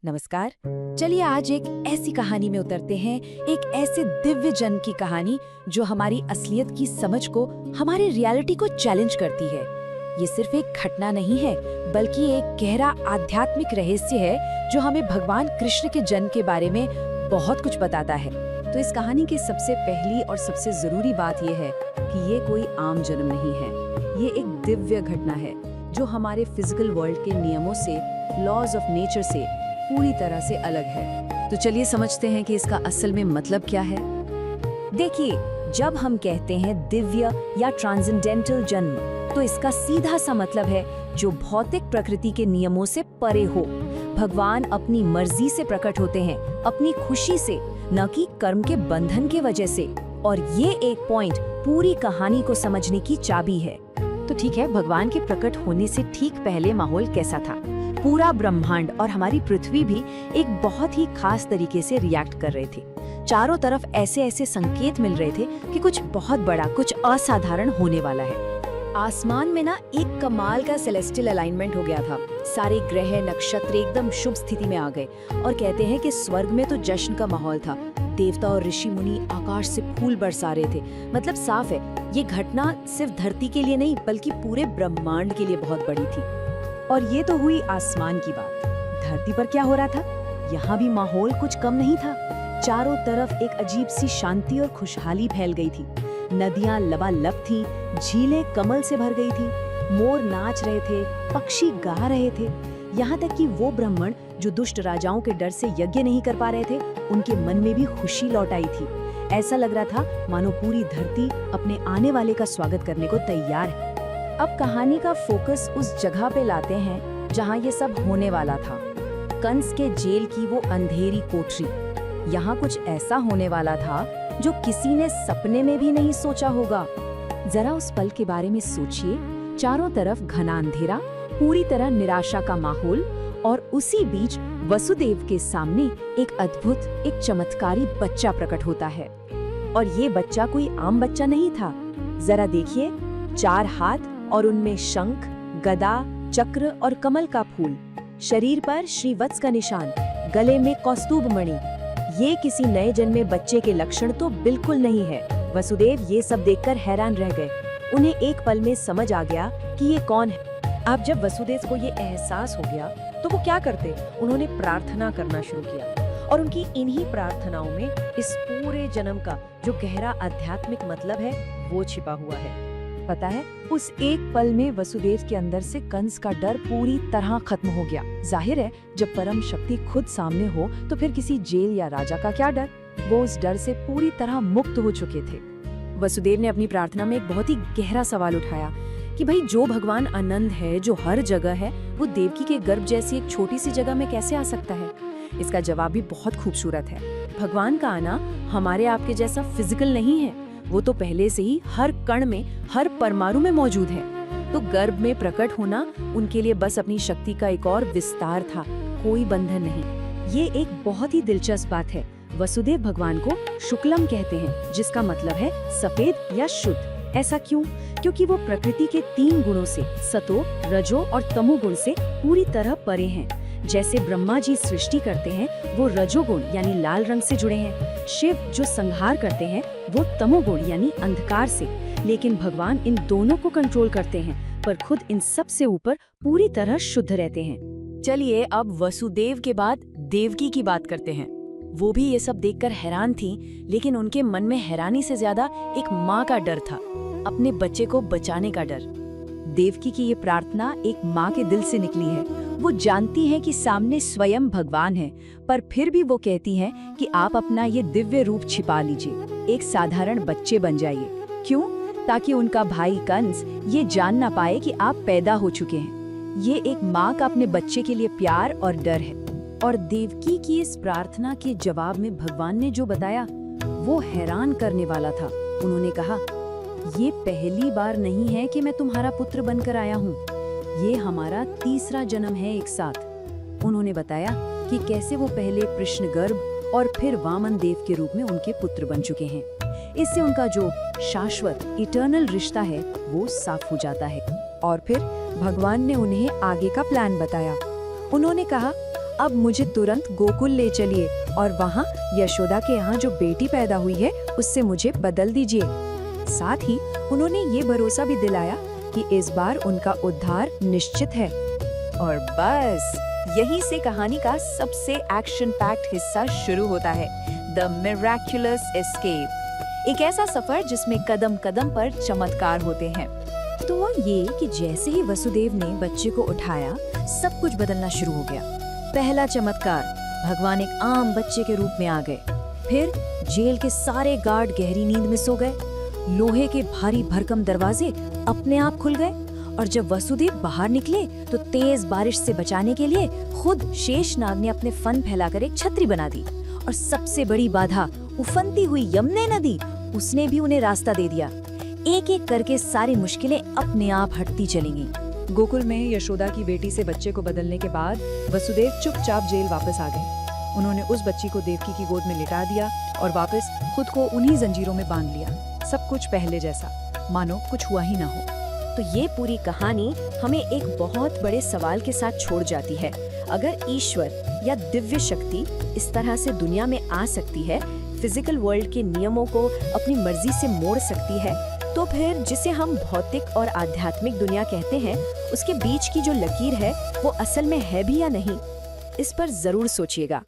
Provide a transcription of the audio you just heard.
नमस्कार। चलिए आज एक ऐसी कहानी में उतरते हैं, एक ऐसे दिव्य जन की कहानी जो हमारी असलियत की समझ को, हमारी रियलिटी को चैलेंज करती है। ये सिर्फ एक घटना नहीं है, बल्कि एक गहरा आध्यात्मिक रहस्य है जो हमें भगवान कृष्ण के जन्म के बारे में बहुत कुछ बताता है। तो इस कहानी की सबसे पहली और सबसे जरूरी बात यह है कि ये कोई आम जन्म नहीं है। ये एक दिव्य घटना है जो हमारे फिजिकल वर्ल्ड के नियमों से, लॉज ऑफ नेचर से पूरी तरह से अलग है। तो चलिए समझते हैं कि इसका असल में मतलब क्या है। देखिए, जब हम कहते हैं दिव्य या ट्रांसेंडेंटल जन्म, तो इसका सीधा सा मतलब है जो भौतिक प्रकृति के नियमों से परे हो। भगवान अपनी मर्जी से प्रकट होते हैं, अपनी खुशी से, न कि कर्म के बंधन के वजह से। और ये एक पॉइंट पूरी कहानी को समझने की चाबी है। तो ठीक है, भगवान के प्रकट होने से ठीक पहले माहौल कैसा था? पूरा ब्रह्मांड और हमारी पृथ्वी भी एक बहुत ही खास तरीके से रिएक्ट कर रहे थे। चारों तरफ ऐसे ऐसे संकेत मिल रहे थे कि कुछ बहुत बड़ा, कुछ असाधारण होने वाला है। आसमान में ना एक कमाल का सेलेस्टियल अलाइनमेंट हो गया था। सारे ग्रह नक्षत्र एकदम शुभ स्थिति में आ गए और कहते हैं कि स्वर्ग में तो जश्न का माहौल था। देवता और ऋषि मुनि आकाश से फूल बरसा रहे थे। मतलब साफ है, ये घटना सिर्फ धरती के लिए नहीं बल्कि पूरे ब्रह्मांड के लिए बहुत बड़ी थी। और ये तो हुई आसमान की बात। धरती पर क्या हो रहा था? यहाँ भी माहौल कुछ कम नहीं था। चारों तरफ एक अजीब सी शांति और खुशहाली फैल गई थी। नदियां लबालब थीं, झीलें कमल से भर गई थी, मोर नाच रहे थे, पक्षी गा रहे थे। यहाँ तक कि वो ब्राह्मण जो दुष्ट राजाओं के डर से यज्ञ नहीं कर पा रहे थे, उनके मन में भी खुशी लौट आई थी। ऐसा लग रहा था मानो पूरी धरती अपने आने वाले का स्वागत करने को तैयार है। अब कहानी का फोकस उस जगह पे लाते हैं जहाँ ये सब होने वाला था। कंस के जेल की वो अंधेरी कोठरी। यहाँ कुछ ऐसा होने वाला था जो किसी ने सपने में भी नहीं सोचा होगा। जरा उस पल के बारे में सोचिए। चारों तरफ घना अंधेरा, पूरी तरह निराशा का माहौल, और उसी बीच वसुदेव के सामने एक अद्भुत, एक चमत्कारी बच्चा प्रकट होता है। और ये बच्चा कोई आम बच्चा नहीं था। जरा देखिए, 4 हाथ और उनमें शंख, गदा, चक्र और कमल का फूल, शरीर पर श्रीवत्स का निशान, गले में कौस्तुभ मणि। ये किसी नए जन्मे बच्चे के लक्षण तो बिल्कुल नहीं है। वसुदेव ये सब देखकर हैरान रह गए। उन्हें एक पल में समझ आ गया कि ये कौन है। अब जब वसुदेव को ये एहसास हो गया तो वो क्या करते? उन्होंने प्रार्थना करना शुरू किया। और उनकी इन्हीं प्रार्थनाओं में इस पूरे जन्म का जो गहरा आध्यात्मिक मतलब है वो छिपा हुआ है। पता है, उस एक पल में वसुदेव के अंदर से कंस का डर पूरी तरह खत्म हो गया। जाहिर है, जब परम शक्ति खुद सामने हो तो फिर किसी जेल या राजा का क्या डर? वो उस डर से पूरी तरह मुक्त हो चुके थे। वसुदेव ने अपनी प्रार्थना में एक बहुत ही गहरा सवाल उठाया कि भाई, जो भगवान आनंद है, जो हर जगह है, वो देवकी के गर्भ जैसी एक छोटी सी जगह में कैसे आ सकता है? इसका जवाब भी बहुत खूबसूरत है। भगवान का आना हमारे आपके जैसा फिजिकल नहीं है। वो तो पहले से ही हर कण में, हर परमाणु में मौजूद है। तो गर्भ में प्रकट होना उनके लिए बस अपनी शक्ति का एक और विस्तार था, कोई बंधन नहीं। ये एक बहुत ही दिलचस्प बात है। वसुदेव भगवान को शुक्लम कहते हैं, जिसका मतलब है सफेद या शुद्ध। ऐसा क्यों? क्योंकि वो प्रकृति के 3 गुणों से, सतो, रजो और तमो गुण से पूरी तरह परे हैं। जैसे ब्रह्मा जी सृष्टि करते हैं, वो रजोगुण यानी लाल रंग से जुड़े हैं। शिव जो संहार करते हैं, वो तमोगुण यानी अंधकार से। लेकिन भगवान इन दोनों को कंट्रोल करते हैं, पर खुद इन सब से ऊपर पूरी तरह शुद्ध रहते हैं। चलिए अब वसुदेव के बाद देवकी की बात करते हैं। वो भी ये सब देखकर हैरान थी, लेकिन उनके मन में हैरानी से ज्यादा एक माँ का डर था, अपने बच्चे को बचाने का डर। देवकी की ये प्रार्थना एक माँ के दिल से निकली है। वो जानती है कि सामने स्वयं भगवान है, पर फिर भी वो कहती है कि आप अपना ये दिव्य रूप छिपा लीजिए, एक साधारण बच्चे बन जाइए। क्यों? ताकि उनका भाई कंस ये जान ना पाए कि आप पैदा हो चुके हैं। ये एक माँ का अपने बच्चे के लिए प्यार और डर है। और देवकी की इस प्रार्थना के जवाब में भगवान ने जो बताया वो हैरान करने वाला था। उन्होंने कहा, ये पहली बार नहीं है कि मैं तुम्हारा पुत्र बनकर आया हूँ। ये हमारा 3रा जन्म है एक साथ। उन्होंने बताया कि कैसे वो पहले कृष्णगर्भ और फिर वामन देव के रूप में उनके पुत्र बन चुके हैं। इससे उनका जो शाश्वत इटर्नल रिश्ता है वो साफ हो जाता है। और फिर भगवान ने उन्हें आगे का प्लान बताया। उन्होंने कहा, अब मुझे तुरंत गोकुल ले चलिए और वहाँ यशोदा के यहाँ जो बेटी पैदा हुई है उससे मुझे बदल दीजिए। साथ ही उन्होंने ये भरोसा भी दिलाया कि इस बार उनका उद्धार निश्चित है। और बस यहीं से कहानी का सबसे एक्शन पैक्ड हिस्सा शुरू होता है, द मिरेक्युलस एस्केप। एक ऐसा सफर जिसमें कदम कदम पर चमत्कार होते हैं। तो वो ये कि जैसे ही वसुदेव ने बच्चे को उठाया, सब कुछ बदलना शुरू हो गया। पहला चमत्कार, भगवान एक आम बच्चे के रूप में आ गए। फिर जेल के सारे गार्ड गहरी नींद में सो गए। लोहे के भारी भरकम दरवाजे अपने आप खुल गए और जब वसुदेव बाहर निकले तो तेज बारिश से बचाने के लिए खुद शेषनाग ने अपने फन फैलाकर एक छतरी बना दी। और सबसे बड़ी बाधा, उफनती हुई यमुना नदी, उसने भी उन्हें रास्ता दे दिया। एक एक करके सारी मुश्किलें अपने आप हटती चलेंगी। गोकुल में यशोदा की बेटी से बच्चे को बदलने के बाद वसुदेव चुपचाप जेल वापस आ गए। उन्होंने उस बच्ची को देवकी की गोद में लिटा दिया और वापस खुद को उन्हीं जंजीरों में बांध लिया। सब कुछ पहले जैसा, मानो कुछ हुआ ही ना हो। तो ये पूरी कहानी हमें एक बहुत बड़े सवाल के साथ छोड़ जाती है। अगर ईश्वर या दिव्य शक्ति इस तरह से दुनिया में आ सकती है, फिजिकल वर्ल्ड के नियमों को अपनी मर्जी से मोड़ सकती है, तो फिर जिसे हम भौतिक और आध्यात्मिक दुनिया कहते हैं, उसके बीच की जो लकीर है वो असल में है भी या नहीं, इस पर जरूर सोचिएगा।